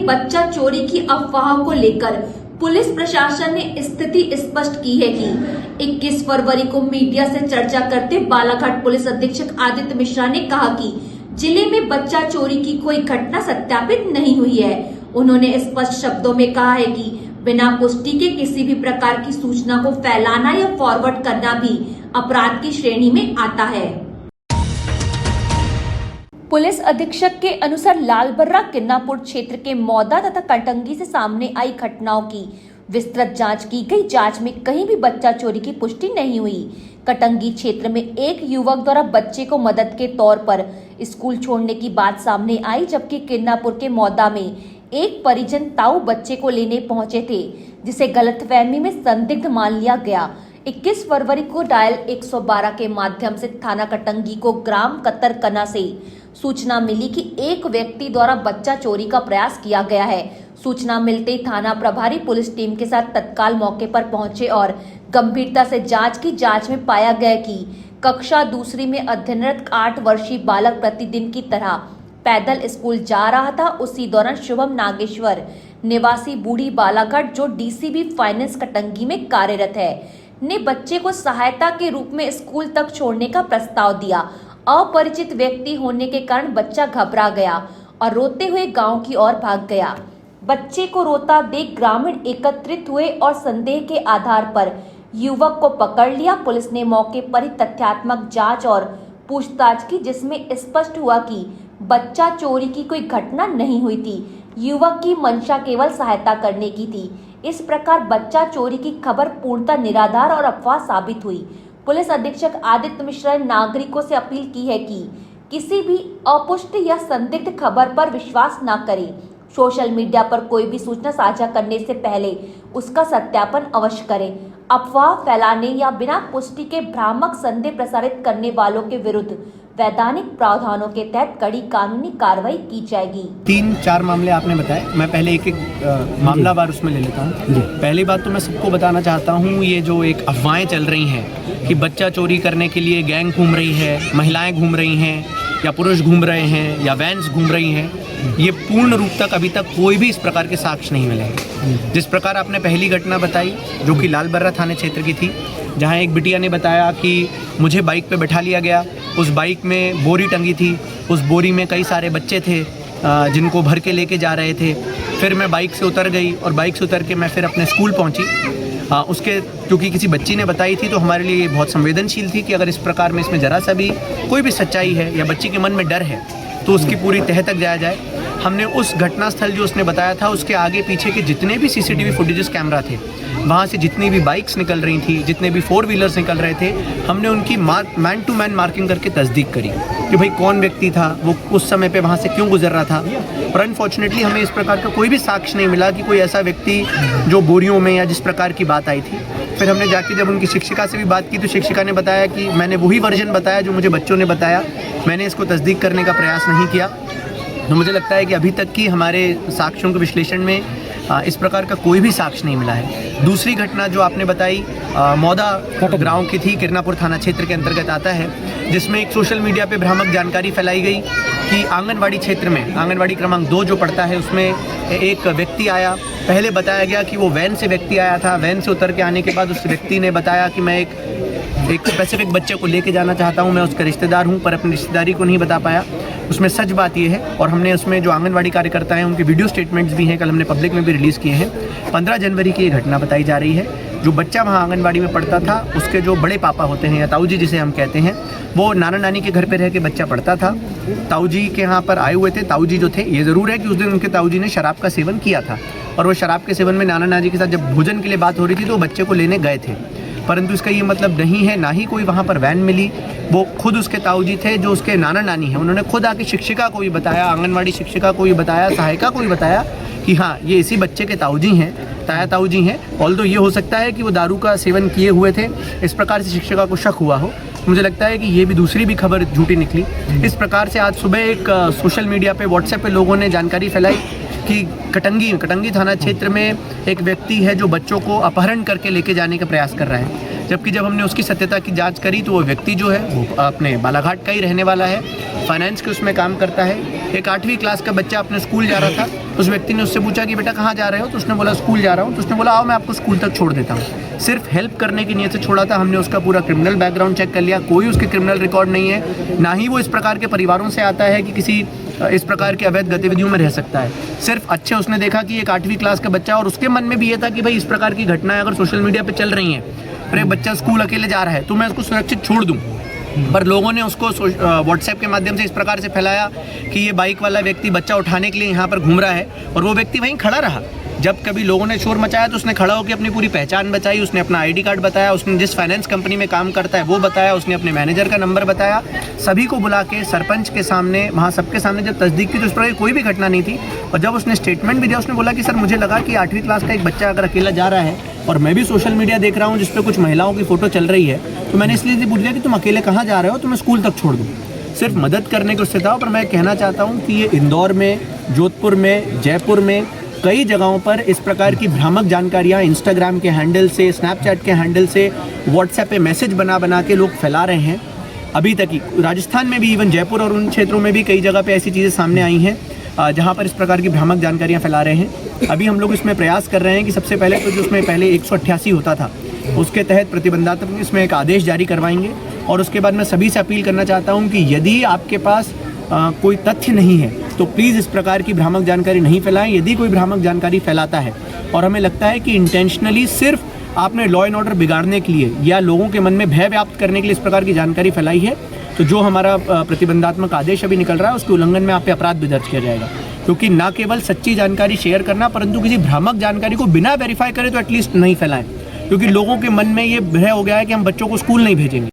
बच्चा चोरी की अफवाहों को लेकर पुलिस प्रशासन ने स्थिति स्पष्ट की है कि 21 फरवरी को मीडिया से चर्चा करते बालाघाट पुलिस अधीक्षक आदित्य मिश्रा ने कहा कि जिले में बच्चा चोरी की कोई घटना सत्यापित नहीं हुई है। उन्होंने स्पष्ट शब्दों में कहा है कि बिना पुष्टि के किसी भी प्रकार की सूचना को फैलाना या फॉरवर्ड करना भी अपराध की श्रेणी में आता है। पुलिस अधीक्षक के अनुसार लालबर्रा किन्नापुर क्षेत्र के मौदा तथा कटंगी से सामने आई घटनाओं की विस्तृत जांच की गई। जांच में कहीं भी बच्चा चोरी की पुष्टि नहीं हुई। कटंगी क्षेत्र में एक युवक द्वारा बच्चे को मदद के तौर पर स्कूल छोड़ने की बात सामने आई, जबकि किन्नापुर के मौदा में एक परिजन ताऊ बच्चे को लेने पहुंचे थे, जिसे गलतफहमी में संदिग्ध मान लिया गया। 21 फरवरी को डायल 112 के माध्यम से थाना कटंगी को ग्राम कतरकना से सूचना मिली कि एक व्यक्ति द्वारा बच्चा चोरी का प्रयास किया गया है। सूचना मिलते ही थाना प्रभारी पुलिस टीम के साथ तत्काल मौके पर पहुंचे और गंभीरता से जांच की। जांच में पाया गया कि कक्षा दूसरी में अध्ययनरत 8 वर्षीय बालक प्रतिदिन की तरह पैदल स्कूल जा रहा था। उसी दौरान शुभम नागेश्वर निवासी बूढ़ी बालाघाट, जो डीसीबी फाइनेंस कटंगी में कार्यरत है, ने बच्चे को सहायता के रूप में स्कूल तक छोड़ने का प्रस्ताव दिया। अपरिचित व्यक्ति होने के कारण बच्चा घबरा गया और रोते हुए गांव की ओर भाग गया। बच्चे को रोता देख ग्रामीण एकत्रित हुए और संदेह के आधार पर युवक को पकड़ लिया। पुलिस ने मौके पर ही तथ्यात्मक जांच और पूछताछ की, जिसमें स्पष्ट हुआ कि बच्चा चोरी की कोई घटना नहीं हुई थी। युवक की मंशा केवल सहायता करने की थी। इस प्रकार बच्चा चोरी की खबर पूर्णतः निराधार और अफवाह साबित हुई। पुलिस अधीक्षक आदित्य मिश्रा ने नागरिकों से अपील की है कि किसी भी अपुष्ट या संदिग्ध खबर पर विश्वास न करें। सोशल मीडिया पर कोई भी सूचना साझा करने से पहले उसका सत्यापन अवश्य करें। अफवाह फैलाने या बिना पुष्टि के भ्रामक संदेह प्रसारित करने वालों के विरुद्ध वैधानिक प्रावधानों के तहत कड़ी कानूनी कार्रवाई की जाएगी। 3-4 मामले आपने बताए, मैं पहले एक मामलावार उसमें ले लेता हूँ। पहली बात तो मैं सबको बताना चाहता हूँ, ये जो एक अफवाहें चल रही हैं कि बच्चा चोरी करने के लिए गैंग घूम रही है, महिलाएं घूम रही हैं या पुरुष घूम रहे हैं या वैन्स घूम रही हैं, ये पूर्ण रूप तक अभी तक कोई भी इस प्रकार के साक्ष्य नहीं मिले हैं। जिस प्रकार आपने पहली घटना बताई जो कि लालबर्रा थाने क्षेत्र की थी, जहाँ एक बिटिया ने बताया कि मुझे बाइक पे बैठा लिया गया, उस बाइक में बोरी टंगी थी, उस बोरी में कई सारे बच्चे थे जिनको भर के लेके जा रहे थे। फिर मैं बाइक से उतर गई और बाइक से उतर के मैं फिर अपने स्कूल पहुंची। उसके क्योंकि किसी बच्ची ने बताई थी तो हमारे लिए ये बहुत संवेदनशील थी कि अगर इस प्रकार में इसमें ज़रा सा भी कोई भी सच्चाई है या बच्ची के मन में डर है तो उसकी पूरी तह तक जाया जाए। हमने उस घटनास्थल जो उसने बताया था उसके आगे पीछे के जितने भी सीसीटीवी फुटेजेस कैमरा थे, वहाँ से जितनी भी बाइक्स निकल रही थी, जितने भी 4 व्हीलर्स निकल रहे थे, हमने उनकी मैन टू मैन मार्किंग करके तस्दीक करी कि भाई कौन व्यक्ति था, वो उस समय पे वहाँ से क्यों गुजर रहा था। पर अनफॉर्चुनेटली हमें इस प्रकार का कोई भी साक्ष्य नहीं मिला कि कोई ऐसा व्यक्ति जो बोरियों में या जिस प्रकार की बात आई थी। फिर हमने जाके जब उनकी शिक्षिका से भी बात की तो शिक्षिका ने बताया कि मैंने वही वर्जन बताया जो मुझे बच्चों ने बताया, मैंने इसको तस्दीक करने का प्रयास नहीं किया। तो मुझे लगता है कि अभी तक की हमारे साक्ष्यों के विश्लेषण में इस प्रकार का कोई भी साक्ष्य नहीं मिला है। दूसरी घटना जो आपने बताई मौदा गाँव की थी, किन्नापुर थाना क्षेत्र के अंतर्गत आता है, जिसमें एक सोशल मीडिया पे भ्रामक जानकारी फैलाई गई कि आंगनवाड़ी क्षेत्र में आंगनवाड़ी क्रमांक 2 जो पड़ता है उसमें एक व्यक्ति आया। पहले बताया गया कि वो वैन से व्यक्ति आया था। वैन से उतर के आने के बाद उस व्यक्ति ने बताया कि मैं एक स्पेसिफिक बच्चे को लेके जाना चाहता हूँ, मैं उसका रिश्तेदार हूँ, पर अपनी रिश्तेदारी को नहीं बता पाया। उसमें सच बात ये है और हमने उसमें जो आंगनवाड़ी कार्यकर्ता हैं उनके वीडियो स्टेटमेंट्स भी हैं, कल हमने पब्लिक में भी रिलीज़ किए हैं। 15 जनवरी की ये घटना बताई जा रही है। जो बच्चा वहाँ आंगनवाड़ी में पढ़ता था, उसके जो बड़े पापा होते हैं या ताऊ जी जिसे हम कहते हैं, वो नाना नानी के घर पे रह के बच्चा पढ़ता था। ताऊ जी के यहाँ पर आए हुए थे। ताऊ जी जो थे, ये ज़रूर है कि उस दिन उनके ताऊ जी ने शराब का सेवन किया था और वो शराब के सेवन में नाना नानी के साथ जब भोजन के लिए बात हो रही थी तो वो बच्चे को लेने गए थे। परंतु इसका ये मतलब नहीं है, ना ही कोई वहाँ पर वैन मिली। वो खुद उसके ताऊ जी थे जो उसके नाना नानी हैं। उन्होंने खुद आके शिक्षिका को भी बताया, आंगनवाड़ी शिक्षिका को भी बताया, सहायिका को भी बताया कि हाँ ये इसी बच्चे के ताऊ जी हैं, ताया ताऊ जी हैं। ऑल्दो ये हो सकता है कि वो दारू का सेवन किए हुए थे, इस प्रकार से शिक्षिका को शक हुआ हो। मुझे लगता है कि ये भी दूसरी भी खबर झूठी निकली। इस प्रकार से आज सुबह एक सोशल मीडिया पे, व्हाट्सएप पे लोगों ने जानकारी फैलाई कि कटंगी थाना क्षेत्र में एक व्यक्ति है जो बच्चों को अपहरण करके लेके जाने का प्रयास कर रहा है। जबकि जब हमने उसकी सत्यता की जांच करी तो वो व्यक्ति जो है वो अपने बालाघाट का ही रहने वाला है, फाइनेंस के उसमें काम करता है। एक 8वीं क्लास का बच्चा अपने स्कूल जा रहा था, उस व्यक्ति ने उससे पूछा कि बेटा कहाँ जा रहे हो, तो उसने बोला स्कूल जा रहा हूँ। तो उसने बोला आओ मैं आपको स्कूल तक छोड़ देता हूँ। सिर्फ हेल्प करने की नीयत से छोड़ा था। हमने उसका पूरा क्रिमिनल बैकग्राउंड चेक कर लिया, कोई उसके क्रिमिनल रिकॉर्ड नहीं है, ना ही वो इस प्रकार के परिवारों से आता है कि किसी इस प्रकार की अवैध गतिविधियों में रह सकता है। सिर्फ अच्छे उसने देखा कि एक 8वीं क्लास का बच्चा, और उसके मन में भी ये था कि भाई इस प्रकार की घटनाएं अगर सोशल मीडिया पे चल रही हैं और एक बच्चा स्कूल अकेले जा रहा है तो मैं उसको सुरक्षित छोड़ दूं। पर लोगों ने उसको व्हाट्सएप के माध्यम से इस प्रकार से फैलाया कि ये बाइक वाला व्यक्ति बच्चा उठाने के लिए यहाँ पर घूम रहा है, और वो व्यक्ति वहीं खड़ा रहा। जब कभी लोगों ने शोर मचाया तो उसने खड़ा होकर अपनी पूरी पहचान बताई, उसने अपना आईडी कार्ड बताया, उसने जिस फाइनेंस कंपनी में काम करता है वो बताया, उसने अपने मैनेजर का नंबर बताया। सभी को बुला के सरपंच के सामने, वहाँ सबके सामने जब तस्दीक की तो उस पर कोई भी घटना नहीं थी। और जब उसने स्टेटमेंट भी दिया, उसने बोला कि सर मुझे लगा कि 8वीं क्लास का एक बच्चा अगर अकेला जा रहा है और मैं भी सोशल मीडिया देख रहा हूँ जिस पर कुछ महिलाओं की फ़ोटो चल रही है, तो मैंने इसलिए पूछ लिया कि तुम अकेले कहाँ जा रहे हो, तो मैं स्कूल तक छोड़ दूँ। सिर्फ मदद करने को उससे था। पर मैं कहना चाहता हूँ कि ये इंदौर में, जोधपुर में, जयपुर में कई जगहों पर इस प्रकार की भ्रामक जानकारियाँ इंस्टाग्राम के हैंडल से, स्नैपचैट के हैंडल से, व्हाट्सएप पे मैसेज बना के लोग फैला रहे हैं। अभी तक ही राजस्थान में भी, इवन जयपुर और उन क्षेत्रों में भी कई जगह पे ऐसी चीज़ें सामने आई हैं जहाँ पर इस प्रकार की भ्रामक जानकारियाँ फैला रहे हैं। अभी हम लोग इसमें प्रयास कर रहे हैं कि सबसे पहले तो जो उसमें पहले 188 होता था उसके तहत प्रतिबंधात्मक इसमें एक आदेश जारी करवाएंगे। और उसके बाद मैं सभी से अपील करना चाहता हूँ कि यदि आपके पास कोई तथ्य नहीं है तो प्लीज़ इस प्रकार की भ्रामक जानकारी नहीं फैलाएं। यदि कोई भ्रामक जानकारी फैलाता है और हमें लगता है कि इंटेंशनली सिर्फ आपने लॉ एंड ऑर्डर बिगाड़ने के लिए या लोगों के मन में भय व्याप्त करने के लिए इस प्रकार की जानकारी फैलाई है, तो जो हमारा प्रतिबंधात्मक आदेश अभी निकल रहा है उसके उल्लंघन में आप पे अपराध भी दर्ज किया जाएगा। क्योंकि ना केवल सच्ची जानकारी शेयर करना, परंतु किसी भ्रामक जानकारी को बिना वेरीफाई करे तो एटलीस्ट नहीं फैलाएं। क्योंकि लोगों के मन में ये भय हो गया है कि हम बच्चों को स्कूल नहीं भेजेंगे।